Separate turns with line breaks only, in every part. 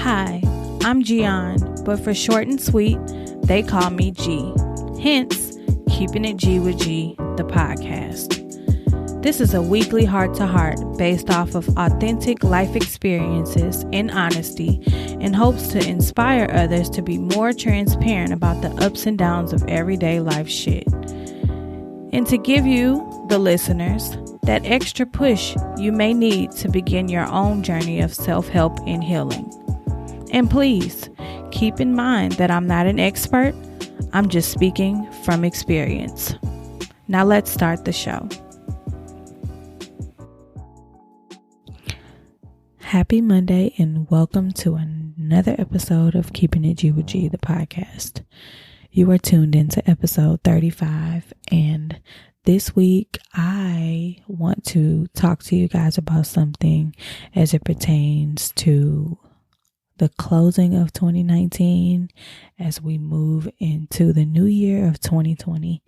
Hi, I'm Gian, but for short and sweet, they call me G. Hence, Keeping It G with G, the podcast. This is a weekly heart-to-heart based off of authentic life experiences and honesty, in hopes to inspire others to be more transparent about the ups and downs of everyday life shit. And to give you, the listeners, that extra push you may need to begin your own journey of self-help and healing. And please, keep in mind that I'm not an expert. I'm just speaking from experience. Now let's start the show. Happy Monday and welcome to another episode of Keeping It G with G, the podcast. You are tuned into episode 35, and this week I want to talk to you guys about something as it pertains to the closing of 2019 as we move into the new year of 2020,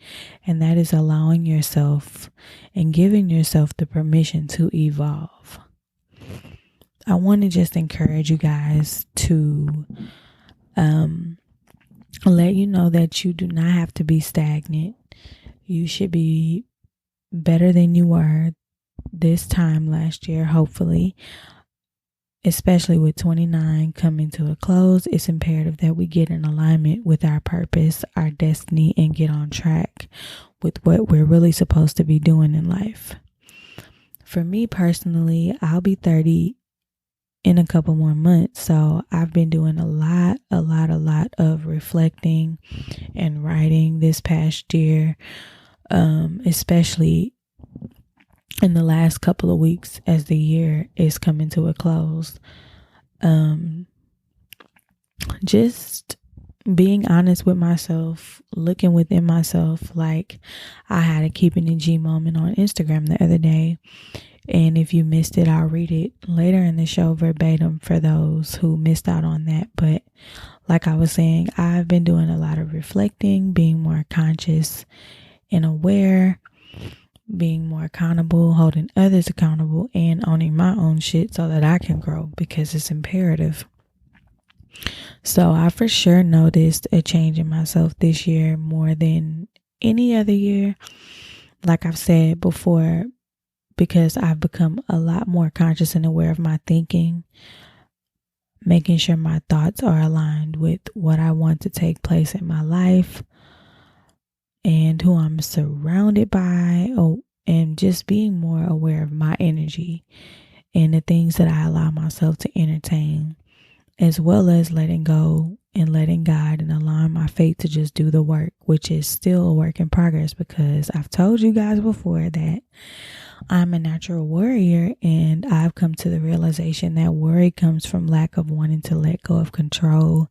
and that is allowing yourself and giving yourself the permission to evolve. I want to just encourage you guys to let you know that you do not have to be stagnant. You should be better than you were this time last year, hopefully. Especially with 29 coming to a close, it's imperative that we get in alignment with our purpose, our destiny, and get on track with what we're really supposed to be doing in life. For me personally, I'll be 30 in a couple more months, so I've been doing a lot of reflecting and writing this past year, especially in the last couple of weeks as the year is coming to a close. Just being honest with myself, looking within myself. Like, I had a Keeping It G moment on Instagram the other day, and if you missed it, I'll read it later in the show verbatim for those who missed out on that. But like I was saying, I've been doing a lot of reflecting, being more conscious and aware, being more accountable, holding others accountable, and owning my own shit so that I can grow, because it's imperative. So I for sure noticed a change in myself this year more than any other year, like I've said before, because I've become a lot more conscious and aware of my thinking, making sure my thoughts are aligned with what I want to take place in my life and who I'm surrounded by, and just being more aware of my energy and the things that I allow myself to entertain, as well as letting go and letting God and allowing my faith to just do the work, which is still a work in progress, because I've told you guys before that I'm a natural worrier, and I've come to the realization that worry comes from lack of wanting to let go of control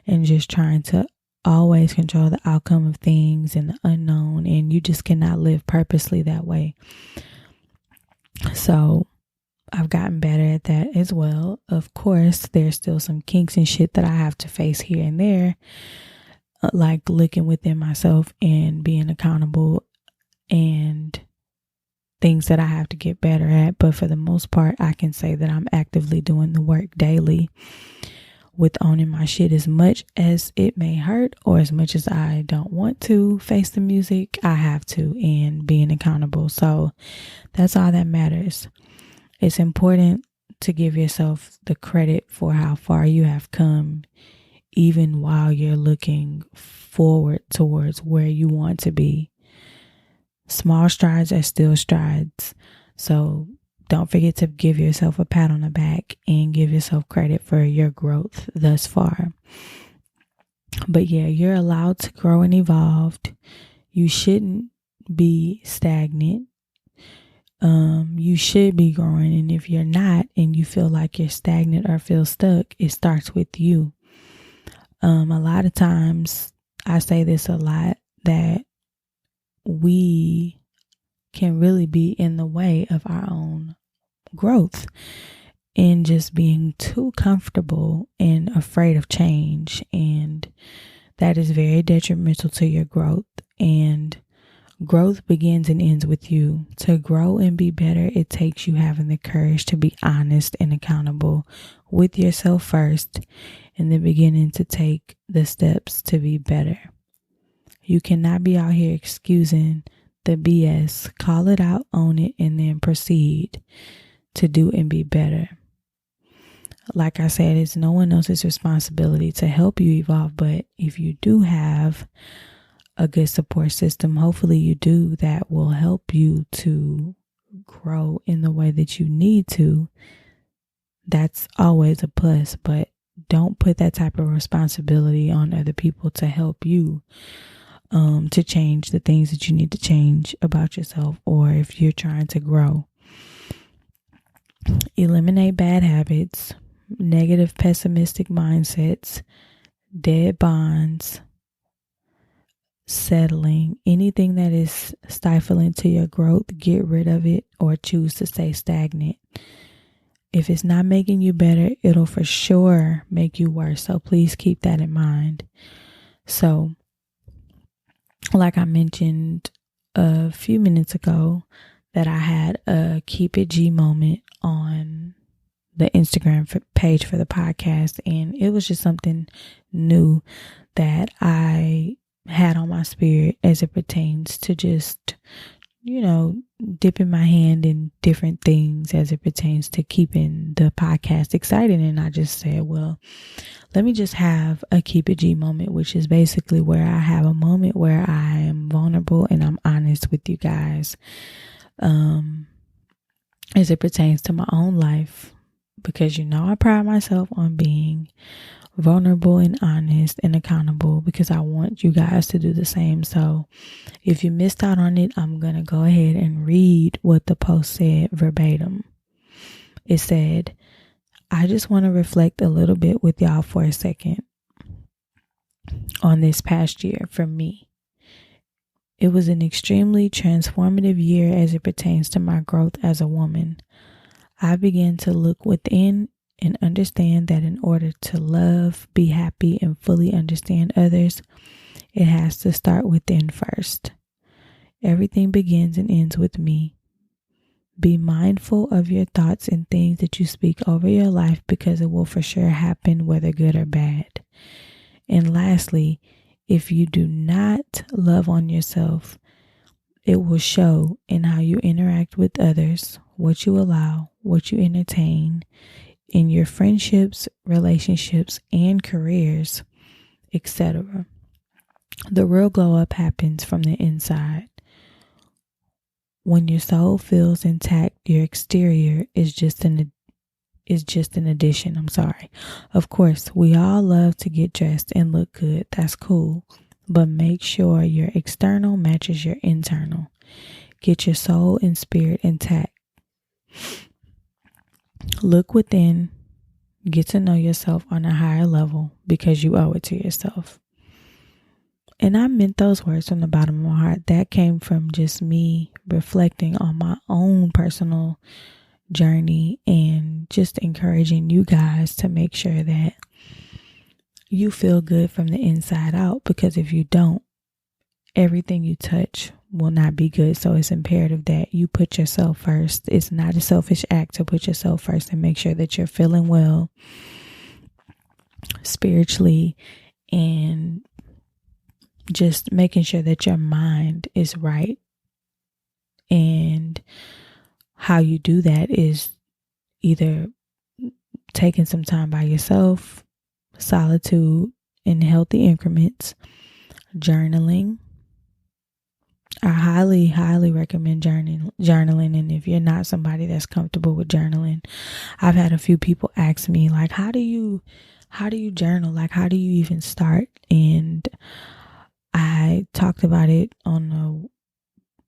and just trying to always control the outcome of things and the unknown, and you just cannot live purposely that way. So I've gotten better at that as well. Of course, there's still some kinks and shit that I have to face here and there, like looking within myself and being accountable and things that I have to get better at. But for the most part, I can say that I'm actively doing the work daily with owning my shit. As much as it may hurt, or as much as I don't want to face the music, I have to, and being accountable. So that's all that matters. It's important to give yourself the credit for how far you have come, even while you're looking forward towards where you want to be. Small strides are still strides. So don't forget to give yourself a pat on the back and give yourself credit for your growth thus far. But yeah, you're allowed to grow and evolve. You shouldn't be stagnant. You should be growing. And if you're not, and you feel like you're stagnant or feel stuck, it starts with you. A lot of times, I say this a lot, that we can really be in the way of our own growth and just being too comfortable and afraid of change, and that is very detrimental to your growth. And Growth begins and ends with you. To grow and be better, it takes you having the courage to be honest and accountable with yourself first, and then beginning to take the steps to be better. You cannot be out here excusing the BS. Call it out, own it, and then proceed to do and be better. Like I said, it's no one else's responsibility to help you evolve, but if you do have a good support system, hopefully you do, that will help you to grow in the way that you need to. That's always a plus, but don't put that type of responsibility on other people to help you to change the things that you need to change about yourself, or if you're trying to grow. Eliminate bad habits, negative pessimistic mindsets, dead bonds, settling, anything that is stifling to your growth. Get rid of it or choose to stay stagnant. If it's not making you better, it'll for sure make you worse. So please keep that in mind. So, like I mentioned a few minutes ago, that I had a Keep It G moment on the Instagram page for the podcast, and it was just something new that I had on my spirit as it pertains to just, dipping my hand in different things as it pertains to keeping the podcast exciting. And I just said, well, let me just have a Keep It G moment, which is basically where I have a moment where I am vulnerable and I'm honest with you guys as it pertains to my own life, because I pride myself on being vulnerable and honest and accountable, because I want you guys to do the same. So if you missed out on it, I'm going to go ahead and read what the post said verbatim. It said, I just want to reflect a little bit with y'all for a second on this past year for me. It was an extremely transformative year as it pertains to my growth as a woman. I began to look within and understand that in order to love, be happy, and fully understand others, it has to start within first. Everything begins and ends with me. Be mindful of your thoughts and things that you speak over your life, because it will for sure happen, whether good or bad. And lastly, if you do not love on yourself, it will show in how you interact with others, what you allow, what you entertain, in your friendships, relationships, and careers, etc. The real glow up happens from the inside. When your soul feels intact, your exterior is just an addition. Of course, we all love to get dressed and look good. That's cool. But make sure your external matches your internal. Get your soul and spirit intact. Look within. Get to know yourself on a higher level, because you owe it to yourself. And I meant those words from the bottom of my heart. That came from just me reflecting on my own personal journey and just encouraging you guys to make sure that you feel good from the inside out, because if you don't, everything you touch will not be good. So it's imperative that you put yourself first. It's not a selfish act to put yourself first and make sure that you're feeling well spiritually, and just making sure that your mind is right. And how you do that is either taking some time by yourself, solitude in healthy increments, journaling. I highly, highly recommend journaling. And if you're not somebody that's comfortable with journaling, I've had a few people ask me, like, how do you journal? Like, how do you even start? And I talked about it on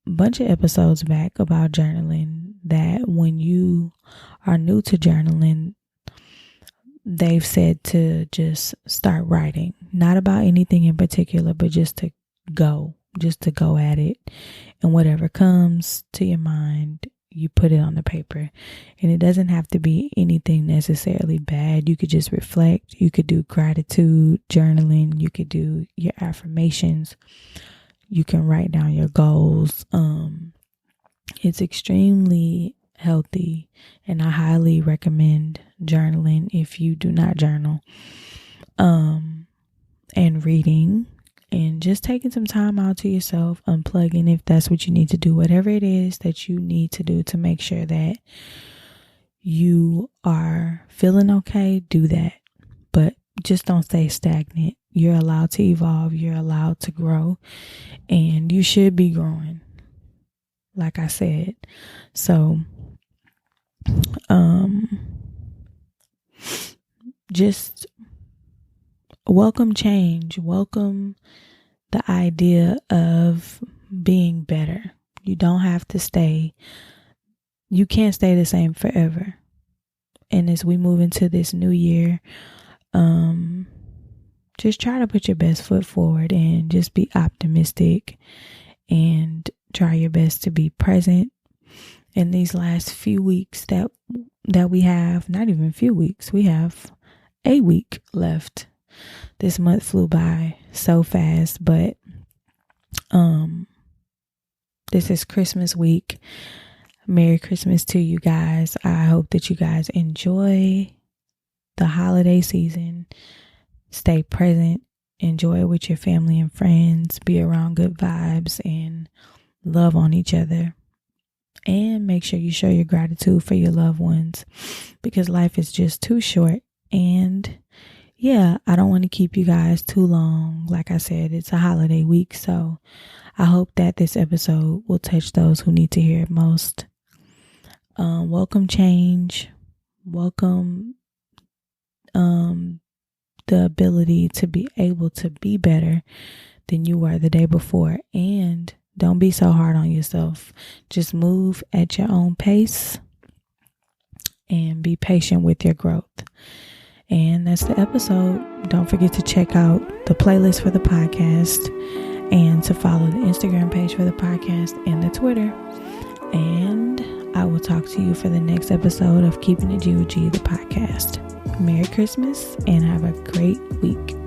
a bunch of episodes back about journaling, that when you are new to journaling, they've said to just start writing, not about anything in particular, but just to go at it. And whatever comes to your mind, you put it on the paper. And it doesn't have to be anything necessarily bad. You could just reflect. You could do gratitude journaling. You could do your affirmations. You can write down your goals. It's extremely healthy, and I highly recommend journaling if you do not journal, and reading, and just taking some time out to yourself, unplugging if that's what you need to do. Whatever it is that you need to do to make sure that you are feeling okay, do that. But just don't stay stagnant. You're allowed to evolve. You're allowed to grow, and you should be growing, like I said. So, just welcome change. Welcome the idea of being better. You don't have to stay. You can't stay the same forever. And as we move into this new year, just try to put your best foot forward and just be optimistic and try your best to be present in these last few weeks that we have. Not even few weeks. We have a week left. This month flew by so fast, but this is Christmas week. Merry Christmas to you guys. I hope that you guys enjoy the holiday season. Stay present, enjoy it with your family and friends, be around good vibes, and love on each other. And make sure you show your gratitude for your loved ones, because life is just too short. And yeah, I don't want to keep you guys too long. Like I said, it's a holiday week, so I hope that this episode will touch those who need to hear it most. Welcome change. Welcome the ability to be able to be better than you were the day before. And don't be so hard on yourself. Just move at your own pace and be patient with your growth. And that's the episode. Don't forget to check out the playlist for the podcast and to follow the Instagram page for the podcast and the Twitter. And I will talk to you for the next episode of Keeping It G with G, the podcast. Merry Christmas and have a great week.